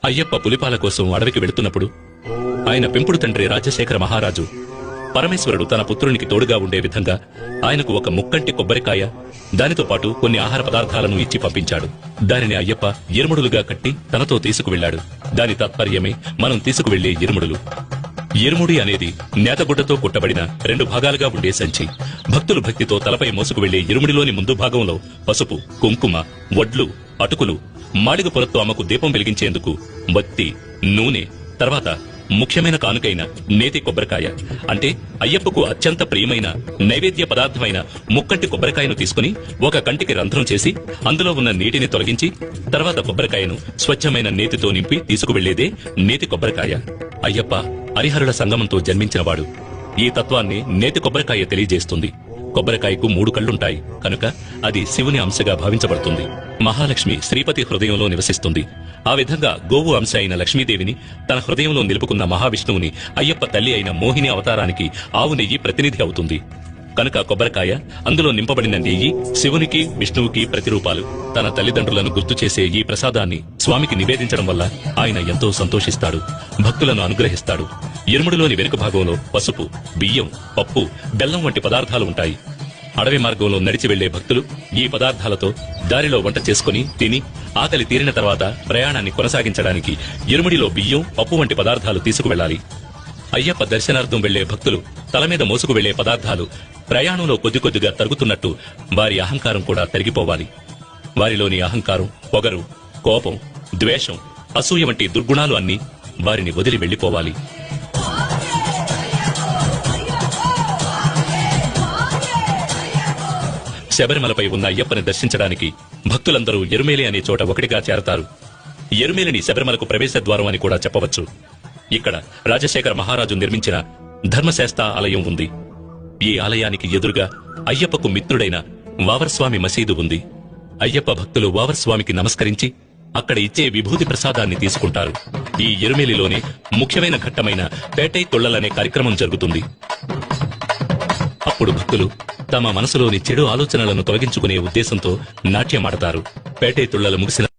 అయ్యప్ప పులిపాల కోసం అడవికి వెళుతున్నప్పుడు ఆయన పెంపుడు తండ్రి రాజశేఖర మహారాజు పరమేశ్వరుడు తన పుత్రునికి తోడుగా ఉండే విధంగా ఆయనకు ఒక ముక్కంటి కొబ్బరికాయ దానితో పాటు కొన్ని ఆహార పదార్థాలను ఇచ్చి పంపించాడు. దానిని అయ్యప్ప ఇరుముడులుగా కట్టి తనతో తీసుకువెళ్లాడు. దాని తాత్పర్యమే మనం తీసుకువెళ్లే ఇరుముడులు. ఇరుముడి అనేది నేతగుడ్డతో కుట్టబడిన 2 భాగాలుగా ఉండే సంచి. భక్తులు భక్తితో తలపై మోసుకు వెళ్లే ఇరుముడిలోని ముందు భాగంలో పసుపు, కుంకుమ, వడ్లు, అటుకులు, మాడిగ పొరతో అమ్మకు దీపం వెలిగించేందుకు బత్తి, నూనె, తర్వాత ముఖ్యమైన కానుకైన నేతి కొబ్బరికాయ అంటే అయ్యప్పకు అత్యంత ప్రియమైన నైవేద్య పదార్థమైన ముక్కంటి కొబ్బరికాయను తీసుకుని ఒక కంటికి రంధ్రం చేసి అందులో ఉన్న నీటిని తొలగించి తర్వాత కొబ్బరికాయను స్వచ్ఛమైన నేతితో నింపి తీసుకువెళ్లేదే నేతి కొబ్బరికాయ. అయ్యప్ప హరిహరుల సంగమంతో జన్మించినవాడు. ఈ తత్వాన్ని నేతి కొబ్బరికాయ తెలియజేస్తుంది. కొబ్బరికాయకు 3 కళ్లుంటాయి కనుక అది శివుని అంశగా భావించబడుతుంది. మహాలక్ష్మి శ్రీపతి హృదయంలో నివసిస్తుంది. ఆ విధంగా గోవు అంశ అయిన లక్ష్మీదేవిని తన హృదయంలో నిలుపుకున్న మహావిష్ణువుని అయ్యప్ప తల్లి అయిన మోహిని అవతారానికి ఆవు నెయ్యి ప్రతినిధి అవుతుంది. కనుక కొబ్బరికాయ, అందులో నింపబడిన నెయ్యి శివునికి, విష్ణువుకి ప్రతిరూపాలు. తన తల్లిదండ్రులను గుర్తు చేసే ఈ ప్రసాదాన్ని స్వామికి నివేదించడం వల్ల ఆయన ఎంతో సంతోషిస్తాడు, భక్తులను అనుగ్రహిస్తాడు. ఇరుముడిలోని వెనుక భాగంలో పసుపు, బియ్యం, పప్పు, బెల్లం వంటి పదార్థాలు ఉంటాయి. అడవి మార్గంలో నడిచి వెళ్లే భక్తులు ఈ పదార్థాలతో దారిలో వంట చేసుకుని తిని ఆకలి తీరిన తర్వాత ప్రయాణాన్ని కొనసాగించడానికి ఇరుముడిలో బియ్యం, పప్పు వంటి పదార్థాలు తీసుకువెళ్లాలి. అయ్యప్ప దర్శనార్థం వెళ్లే భక్తులు తల మీద మోసుకు వెళ్లే పదార్థాలు ప్రయాణంలో కొద్దిగా తరుగుతున్నట్టు వారి అహంకారం కూడా తరిగిపోవాలి. వారిలోని అహంకారం, పొగరు, కోపం, ద్వేషం, అసూయ వంటి దుర్గుణాలు అన్నీ వారిని వదిలి వెళ్లిపోవాలి. శబరిమలపై ఉన్న అయ్యప్పని దర్శించడానికి భక్తులందరూ ఎరుమేలి అనే చోట ఒకటిగా చేరతారు. ఎరుమేలిని శబరిమలకు ప్రవేశ ద్వారం అని కూడా చెప్పవచ్చు. ఇక్కడ రాజశేఖర మహారాజు నిర్మించిన ధర్మశాస్త్ర ఆలయం ఉంది. ఈ ఆలయానికి ఎదురుగా అయ్యప్పకు మిత్రుడైన వావర్స్వామి మసీదు ఉంది. అయ్యప్ప భక్తులు వావర్స్వామికి నమస్కరించి అక్కడ ఇచ్చే విభూతి ప్రసాదాన్ని తీసుకుంటారు. ఈ ఎరుమేలిలోనే ముఖ్యమైన ఘట్టమైన పేటై తుళ్లలనే కార్యక్రమం జరుగుతుంది. అప్పుడు భక్తులు తమ మనసులోని చెడు ఆలోచనలను తొలగించుకునే ఉద్దేశంతో నాట్యమాడతారు. పేటై తుళ్లలు ముగిసిన